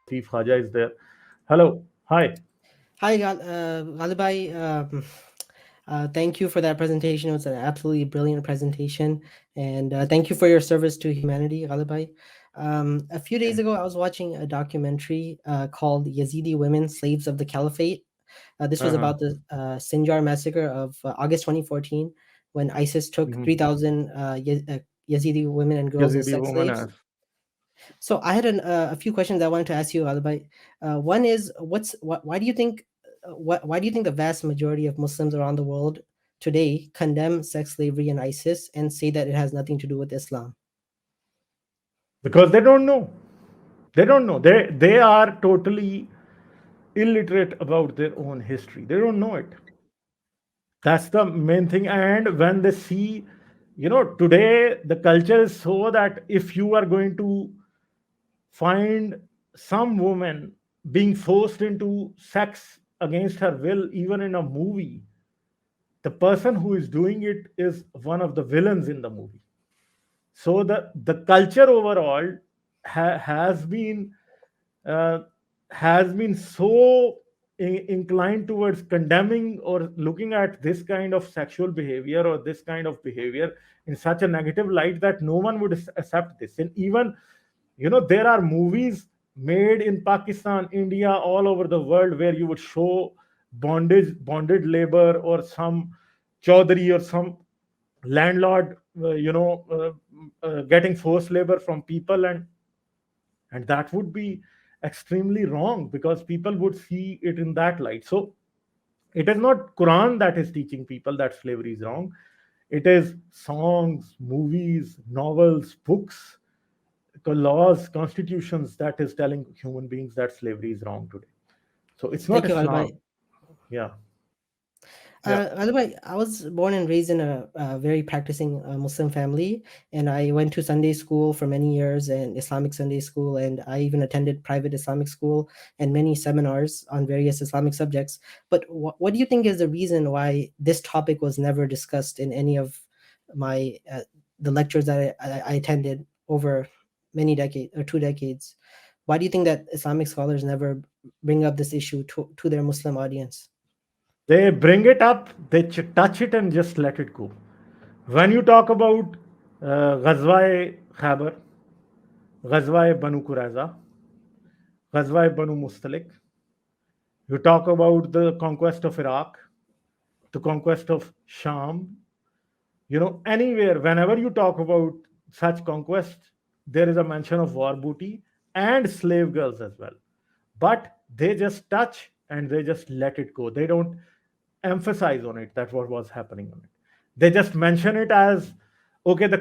Chief Haja is there. Hello. Hi. Hi, Ghalib. Thank you for that presentation. It was an absolutely brilliant presentation, and thank you for your service to humanity, Ghalib. A few days ago, I was watching a documentary called "Yazidi Women, Slaves of the Caliphate." This was Uh-huh. about the Sinjar massacre of August 2014, when ISIS took Mm-hmm. 3,000 Yazidi women and girls as Yazidi sex woman slaves. as. So I had a few questions I wanted to ask you, Alibai. One is, why do you think why do you think the vast majority of Muslims around the world today condemn sex slavery and ISIS and say that it has nothing to do with Islam? Because they don't know. They don't know. They are totally illiterate about their own history. They don't know it. That's the main thing. And when they see, today the culture is so that if you are going to find some woman being forced into sex against her will, even in a movie, the person who is doing it is one of the villains in the movie. So the culture overall uh, has been so inclined towards condemning or looking at this kind of sexual behavior or this kind of behavior in such a negative light that no one would accept this. And even, there are movies made in Pakistan, India, all over the world where you would show bonded labor, or some chaudhary or some landlord, getting forced labor from people, and that would be extremely wrong because people would see it in that light. So it is not Quran that is teaching people that slavery is wrong. It is songs, movies, novels, books, laws, constitutions that is telling human beings that slavery is wrong today. So it's not Thank you, Alibai. Islam. Yeah. Yeah. Otherwise, I was born and raised in a very practicing Muslim family, and I went to Sunday school for many years and Islamic Sunday school, and I even attended private Islamic school and many seminars on various Islamic subjects. But what do you think is the reason why this topic was never discussed in any of my the lectures that I attended over many decades or 2 decades? Why do you think that Islamic scholars never bring up this issue to their Muslim audience? They bring it up, they touch it, and just let it go. When you talk about Ghazwa-e Khyber, Ghazwa-e Banu Qurayza, Ghazwa-e Banu Mustalik, you talk about the conquest of Iraq, the conquest of Sham, anywhere, whenever you talk about such conquest, there is a mention of war booty and slave girls as well. But they just touch and they just let it go. They don't emphasize on it that what was happening on it. They just mention it as, okay,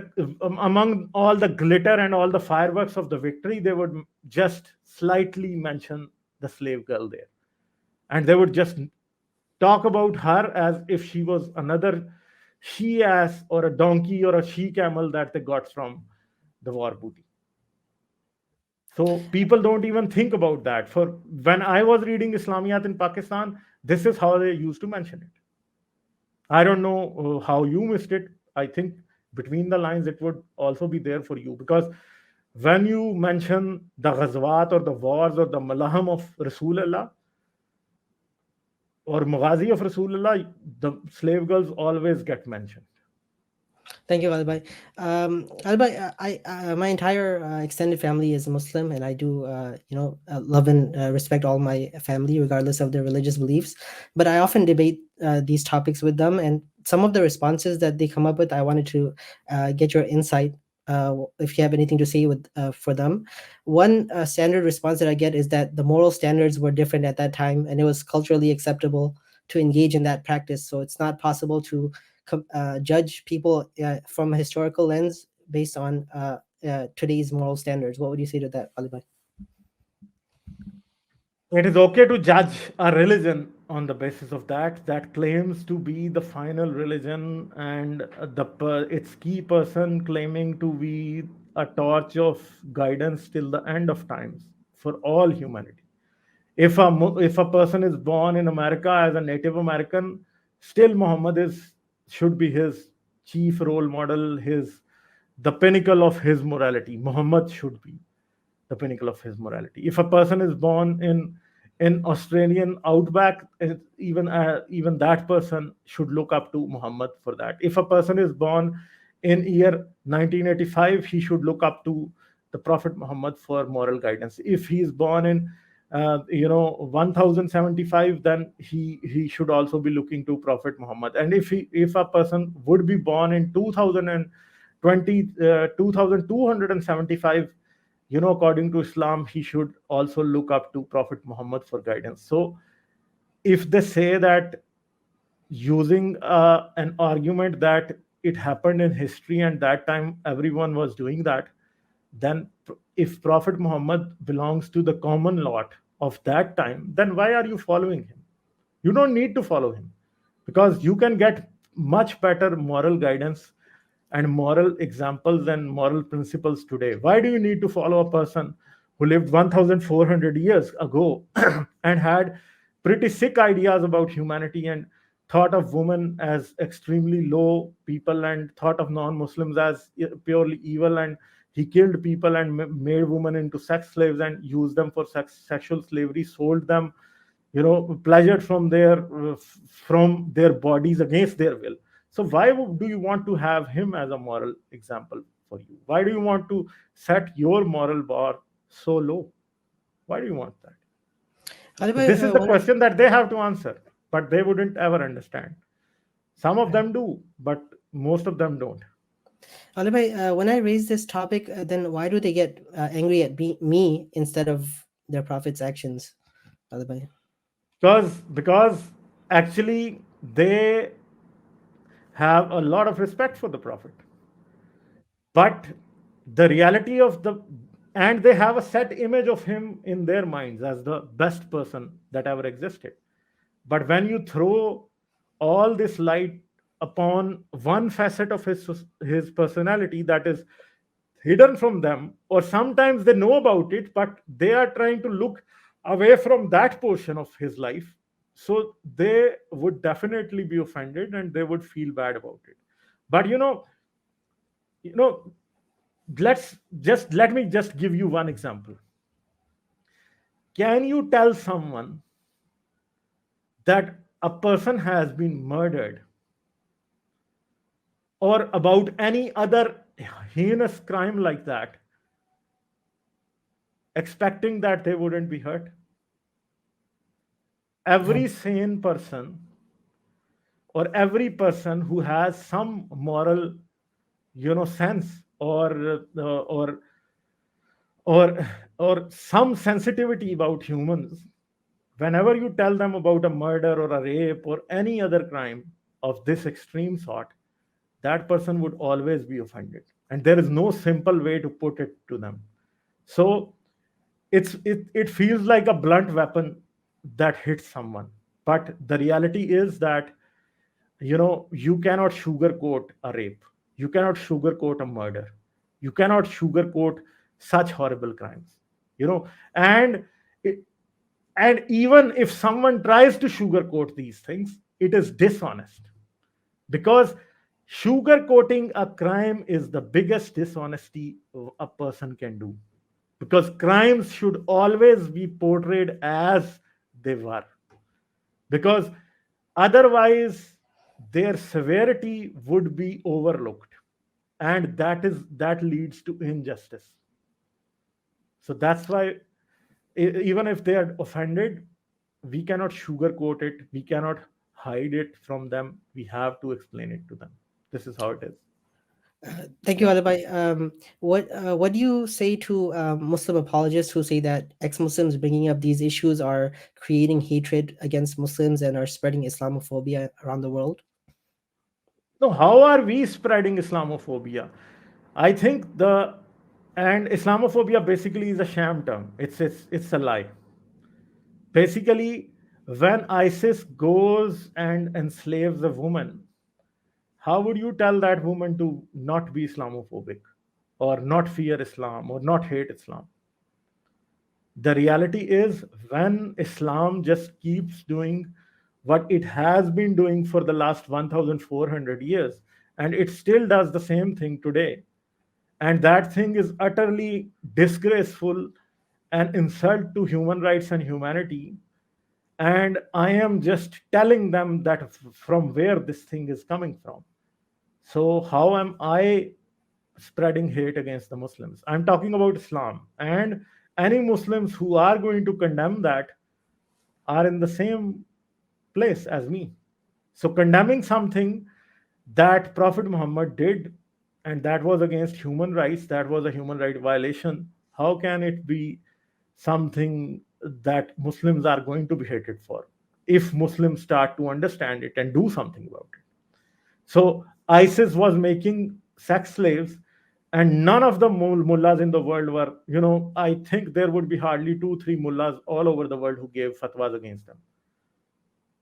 among all the glitter and all the fireworks of the victory, they would just slightly mention the slave girl there, and they would just talk about her as if she was another she ass or a donkey or a she camel that they got from the war booty. So people don't even think about that. For when I was reading Islamiyat in Pakistan, this is how they used to mention it. I don't know how you missed it. I think between the lines it would also be there for you, because when you mention the ghazwat or the wars or the malaham of Rasulullah or Maghazi of Rasulullah, the slave girls always get mentioned. Thank you, Ghalibhai. Ghalibhai, my entire extended family is Muslim, and I do, love and respect all my family, regardless of their religious beliefs. But I often debate these topics with them, and some of the responses that they come up with, I wanted to get your insight. If you have anything to say with for them, one standard response that I get is that the moral standards were different at that time, and it was culturally acceptable to engage in that practice. So it's not possible to judge people from a historical lens based on today's moral standards. What would you say to that, Alibai? It is okay to judge a religion on the basis of that claims to be the final religion, and its key person claiming to be a torch of guidance till the end of times for all humanity. If a person is born in America as a Native American, still Muhammad is should be his chief role model, his the pinnacle of his morality. Muhammad should be. the pinnacle of his morality. If a person is born in Australian outback, even that person should look up to Muhammad for that. If a person is born in year 1985, he should look up to the Prophet Muhammad for moral guidance. If he is born in 1075, then he should also be looking to Prophet Muhammad. And if a person would be born in 2020, 2275, according to Islam, he should also look up to Prophet Muhammad for guidance. So if they say that, using an argument that it happened in history and that time everyone was doing that, then if Prophet Muhammad belongs to the common lot of that time, then why are you following him? You don't need to follow him, because you can get much better moral guidance and moral examples and moral principles today. Why do you need to follow a person who lived 1400 years ago and had pretty sick ideas about humanity, and thought of women as extremely low people, and thought of non-Muslims as purely evil, and he killed people and made women into sex slaves and used them for sexual slavery, sold them, pleasured from their bodies against their will. So why do you want to have him as a moral example for you? Why do you want to set your moral bar so low? Why do you want that? Ghalib So bhai, this is the when question that they have to answer, but they wouldn't ever understand. Some of them do, but most of them don't. Ghalib bhai, when I raise this topic, then why do they get angry at me instead of their prophet's actions? Ghalib bhai. Because actually they have a lot of respect for the prophet, but the reality of the and they have a set image of him in their minds as the best person that ever existed. But when you throw all this light upon one facet of his personality that is hidden from them, or sometimes they know about it but they are trying to look away from that portion of his life, so they would definitely be offended and they would feel bad about it. But you know let me just give you one example. Can you tell someone that a person has been murdered, or about any other heinous crime like that, expecting that they wouldn't be hurt? Every sane person, or every person who has some moral sense, or or some sensitivity about humans, whenever you tell them about a murder or a rape or any other crime of this extreme sort, that person would always be offended, and there is no simple way to put it to them. So it feels like a blunt weapon that hits someone, but the reality is that you cannot sugarcoat a rape, you cannot sugarcoat a murder, you cannot sugarcoat such horrible crimes, and it, and even if someone tries to sugarcoat these things, it is dishonest, because sugarcoating a crime is the biggest dishonesty a person can do, because crimes should always be portrayed as they were, because otherwise their severity would be overlooked, and that leads to injustice. So that's why, even if they are offended, we cannot sugarcoat it, we cannot hide it from them, we have to explain it to them. This is how it is. Thank you, Alibai. What do you say to Muslim apologists who say that ex-Muslims bringing up these issues are creating hatred against Muslims and are spreading Islamophobia around the world? No, how are we spreading Islamophobia? I think and Islamophobia basically is a sham term. It's a lie. Basically, when ISIS goes and enslaves a woman, how would you tell that woman to not be Islamophobic, or not fear Islam, or not hate Islam? The reality is, when Islam just keeps doing what it has been doing for the last 1400 years, and it still does the same thing today, and that thing is utterly disgraceful, an insult to human rights and humanity. And I am just telling them that from where this thing is coming from. So how am I spreading hate against the Muslims? I'm talking about Islam, and any Muslims who are going to condemn that are in the same place as me. So condemning something that Prophet Muhammad did, and that was against human rights, that was a human right violation. How can it be something that Muslims are going to be hated for if Muslims start to understand it and do something about it? So ISIS was making sex slaves, and none of the mullahs in the world were, I think there would be hardly two, three mullahs all over the world who gave fatwas against them.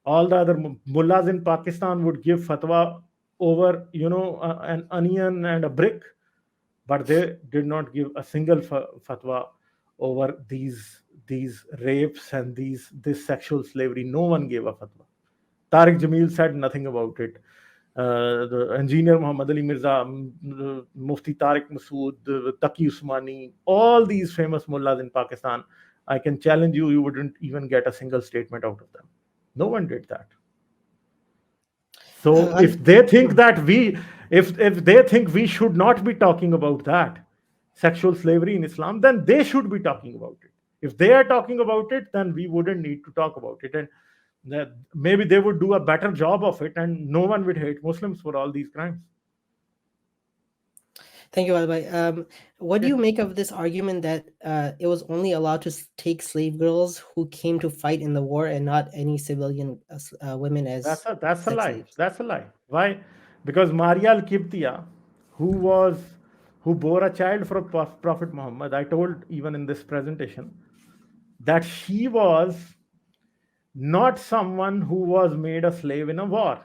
All the other mullahs in Pakistan would give fatwa over, an onion and a brick, but they did not give a single fatwa over these rapes and this sexual slavery. No one gave a fatwa. Tariq Jamil said nothing about it. The engineer Muhammad Ali Mirza, Mufti Tariq Masood, Taqi Usmani, all these famous mullahs in Pakistan, I can challenge you, you wouldn't even get a single statement out of them. No one did that. So Ghalib, if they think that if they think we should not be talking about that, sexual slavery in Islam, then they should be talking about it. If they are talking about it, then we wouldn't need to talk about it. And that maybe they would do a better job of it, and no one would hate Muslims for all these crimes. thank you, Ghalib. What do Yeah. you make of this argument that it was only allowed to take slave girls who came to fight in the war and not any civilian women as That's a sex lie. slaves? That's a lie. Why? Because Maria al-Kibtiya, who bore a child for Prophet Muhammad, I told even in this presentation that she was not someone who was made a slave in a war.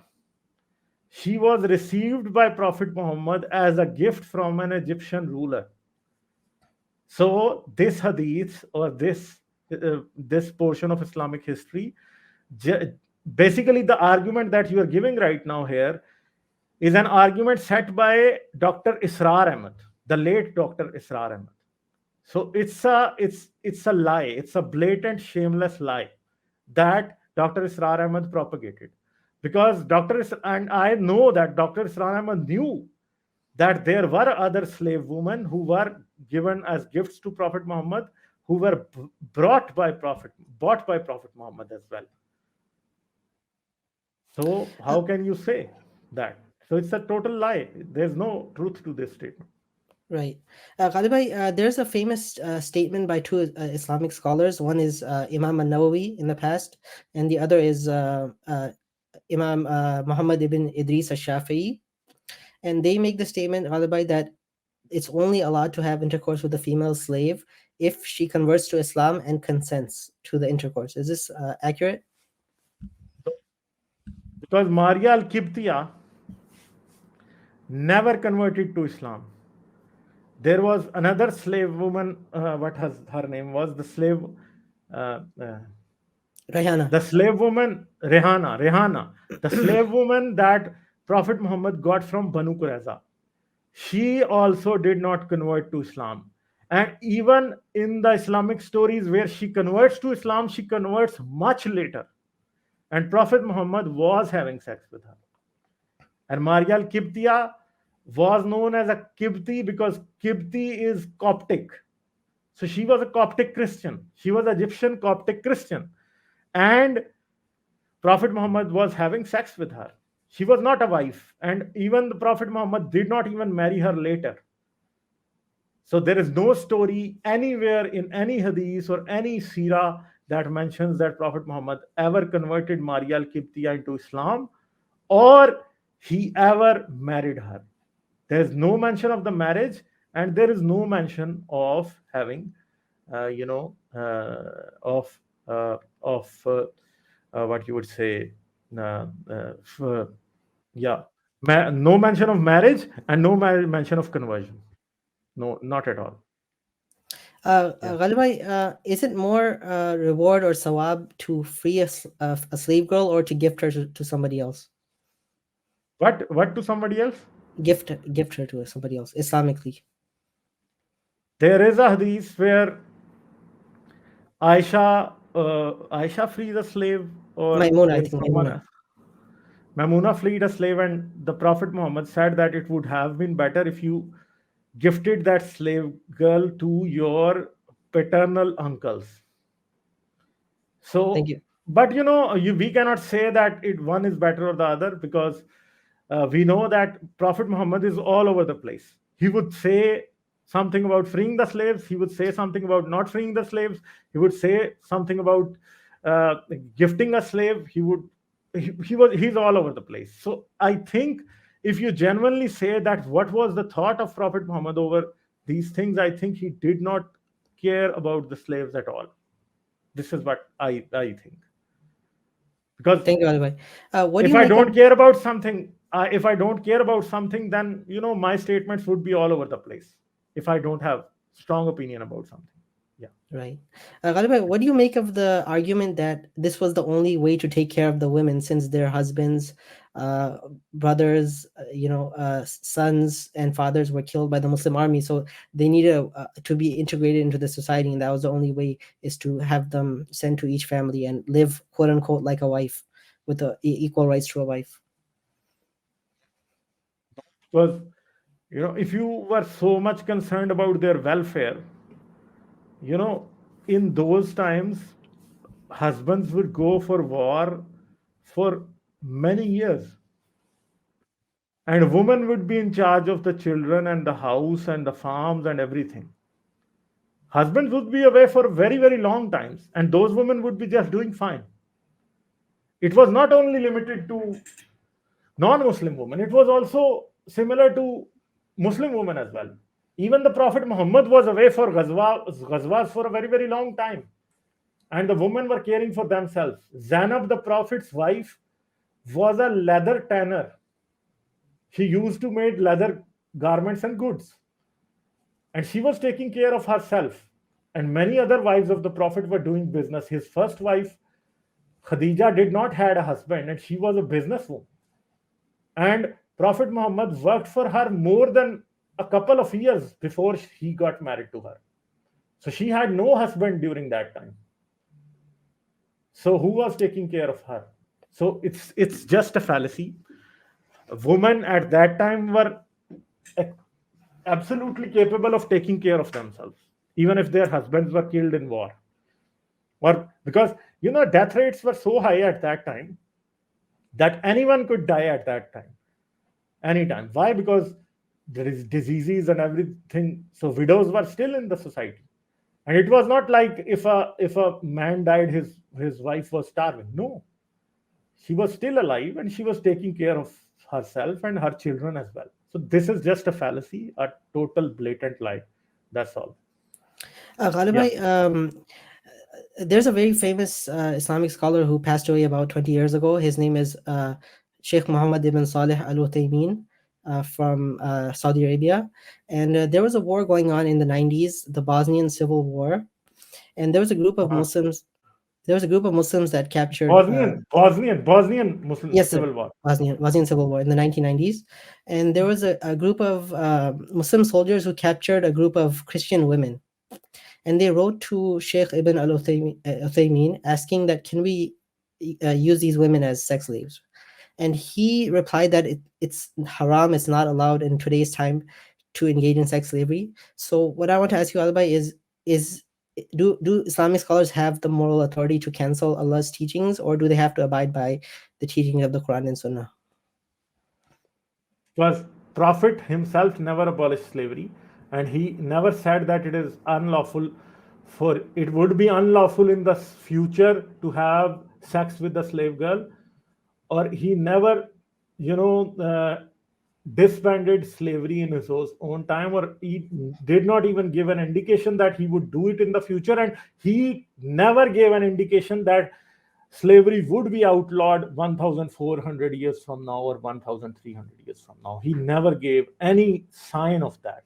She was received by Prophet Muhammad as a gift from an Egyptian ruler. So this hadith, or this portion of Islamic history, basically the argument that you are giving right now here is an argument set by Dr. Israr Ahmed, the late Dr. Israr Ahmed. So it's a lie. It's a blatant, shameless lie that Dr. Israr Ahmed propagated. Because and I know that Dr. Israr Ahmed knew that there were other slave women who were given as gifts to Prophet Muhammad, who were bought by Prophet Muhammad as well. So how can you say that? So it's a total lie. There's no truth to this statement. Right. Ghalib bhai, there's a famous statement by two Islamic scholars. One is Imam al-Nawawi in the past, and the other is Imam Muhammad ibn Idris al-Shafi'i. And they make the statement, Ghalib bhai, that it's only allowed to have intercourse with a female slave if she converts to Islam and consents to the intercourse. Is this accurate? Because Maria al-Kibtiya never converted to Islam. There was another slave woman, what her name was, uh, uh, Rayhana. the slave woman, Rehana, the slave woman that Prophet Muhammad got from Banu Qurayza. She also did not convert to Islam. And even in the Islamic stories where she converts to Islam, she converts much later. And Prophet Muhammad was having sex with her. And Maria al-Kibtiya was known as a Kibti because Kibti is Coptic. So she was a Coptic Christian. She was Egyptian Coptic Christian. And Prophet Muhammad was having sex with her. She was not a wife. And even the Prophet Muhammad did not even marry her later. So there is no story anywhere in any hadith or any seerah that mentions that Prophet Muhammad ever converted Maria al-Kibtiya into Islam or he ever married her. There is no mention of the marriage, and there is no mention of having, you know, of what you would say, f- yeah, no mention of marriage and no mention of conversion. No, not at all. Yeah. Ghalib bhai, is it more reward or sawab to free a slave girl or to gift her to somebody else? What to somebody else? Gift her to somebody else, Islamically. There is a hadith where Aisha frees a slave, or Maimuna, I is think someone Maimuna. else? Mamuna freed a slave, and the Prophet Muhammad said that it would have been better if you gifted that slave girl to your paternal uncles. Thank So, you. but we cannot say that one is better or the other, because we know that Prophet Muhammad is all over the place. He would say something about freeing the slaves. He would say something about not freeing the slaves. He would say something about uh, gifting a slave. He's all over the place. So I think if you genuinely say that what was the thought of Prophet Muhammad over these things, I think he did not care about the slaves at all. This is what I think. Because Thank you, Albai. What do if you I make of? don't care about something, if I don't care about something, then my statements would be all over the place. If I don't have strong opinion about something, yeah. Right. Ghalib, what do you make of the argument that this was the only way to take care of the women since their husbands, uh, brothers, sons and fathers were killed by the Muslim army? So they needed to be integrated into the society, and that was the only way is to have them sent to each family and live, quote unquote, like a wife with equal rights to a wife. Because if you were so much concerned about their welfare, you know, in those times, husbands would go for war for many years, and women would be in charge of the children and the house and the farms and everything. Husbands would be away for very, very long times, and those women would be just doing fine. It was not only limited to non-Muslim women, it was also similar to Muslim women as well. Even the Prophet Muhammad was away for ghazwas for a very, very long time, and the women were caring for themselves. Zainab, the Prophet's wife, was a leather tanner. She used to make leather garments and goods, and she was taking care of herself. And many other wives of the Prophet were doing business. His first wife, Khadija, did not had a husband, and she was a businesswoman. And Prophet Muhammad worked for her more than a couple of years before he got married to her. So she had no husband during that time. So who was taking care of her? So it's just a fallacy. Women at that time were absolutely capable of taking care of themselves, even if their husbands were killed in war. Or because death rates were so high at that time that anyone could die at that time, anytime. Why? Because there is diseases and everything. So widows were still in the society, and it was not like if a man died, his wife was starving. No, she was still alive, and she was taking care of herself and her children as well. So this is just a fallacy, a total blatant lie. That's all. Yeah. Ghalib, there's a very famous Islamic scholar who passed away about 20 years ago. His name is Sheikh Muhammad ibn Salih Al Uthaymeen from Saudi Arabia. And there was a war going on in the 90s, the Bosnian Civil War. And there was a group of Uh-huh. Muslims. There was a group of Muslims that captured. Bosnian Muslim Yes, sir. civil war. Bosnian Civil War in the 1990s. And there was a group of Muslim soldiers who captured a group of Christian women, and they wrote to Sheikh Ibn al Uthaymeen asking that can we use these women as sex slaves? And he replied that it's haram, it's not allowed in today's time to engage in sex slavery. So what I want to ask you, Albai, is do Islamic scholars have the moral authority to cancel Allah's teachings, or do they have to abide by the teaching of the Quran and Sunnah? Because Prophet himself never abolished slavery, and he never said that it is unlawful, for it would be unlawful in the future to have sex with the slave girl. Or he never you know uh, disbanded slavery in his own time, or he did not even give an indication that he would do it in the future. And he never gave an indication that slavery would be outlawed 1400 years from now or 1300 years from now. He never gave any sign of that.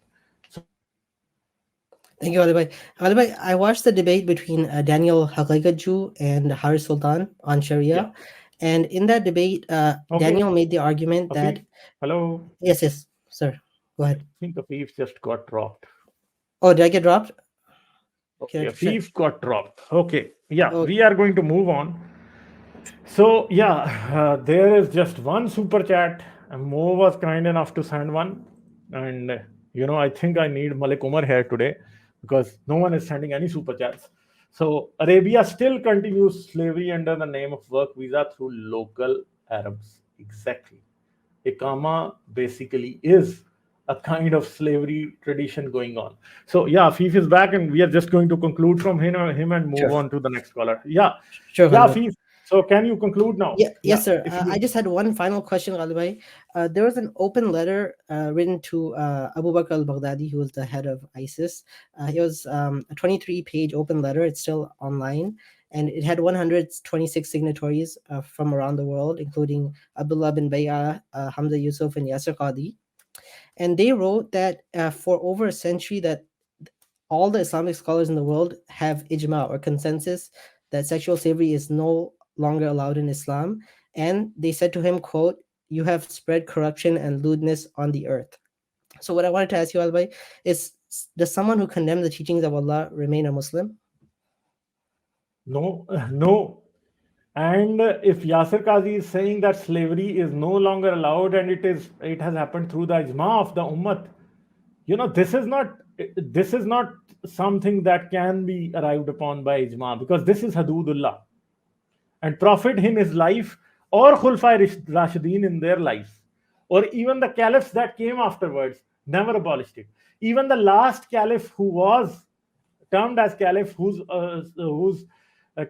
Thank you, Alibai. Alibai, I watched the debate between Daniel Haqiqatjou and Haris Sultan on Yeah. Sharia. And in that debate, Okay. Daniel made the argument that, Afif, hello. yes, yes, sir, go I ahead. think Afif just got dropped. Oh, did I get dropped? Okay, Should, Afif got dropped. Okay, yeah, oh, we are going to move on. So yeah, there is just one super chat, and Mo was kind enough to send one, and I think I need Malik Umar here today because no one is sending any super chats. So Arabia still continues slavery under the name of work visa through local Arabs. Exactly, Ikama basically is a kind of slavery tradition going on. So yeah, Fif is back, and we are just going to conclude from him and move sure, on to the next caller. Yeah, sure, yeah, Ghalib. Fif. So can you conclude now? Yeah, Yeah, yes, sir. if you I just had one final question, Ghalib. There was an open letter written to Abu Bakr al-Baghdadi, who was the head of ISIS. It was a 23-page open letter. It's still online, and it had 126 signatories from around the world, including Abdullah bin Bay'ah, Hamza Yusuf, and Yasser Qadi. And they wrote that for over a century that all the Islamic scholars in the world have ijma or consensus that sexual slavery is no longer allowed in Islam. And they said to him, quote, "You have spread corruption and lewdness on the earth." So what I wanted to ask you, Albay, is does someone who condemns the teachings of Allah remain a Muslim? no, no. And if Yasir Qazi is saying that slavery is no longer allowed and it has happened through the ijma of the ummah, this is not something that can be arrived upon by ijma, because this is hududullah. And Prophet in his life, or Khulfai Rashidin in their lives, or even the caliphs that came afterwards, never abolished it. Even the last caliph who was termed as caliph, whose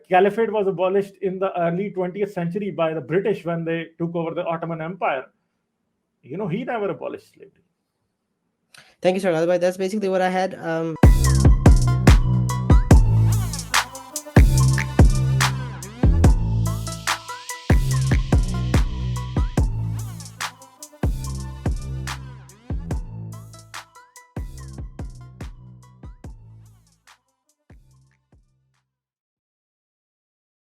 caliphate was abolished in the early 20th century by the British when they took over the Ottoman Empire, he never abolished slavery. Thank you, sir. Albay. That's basically what I had.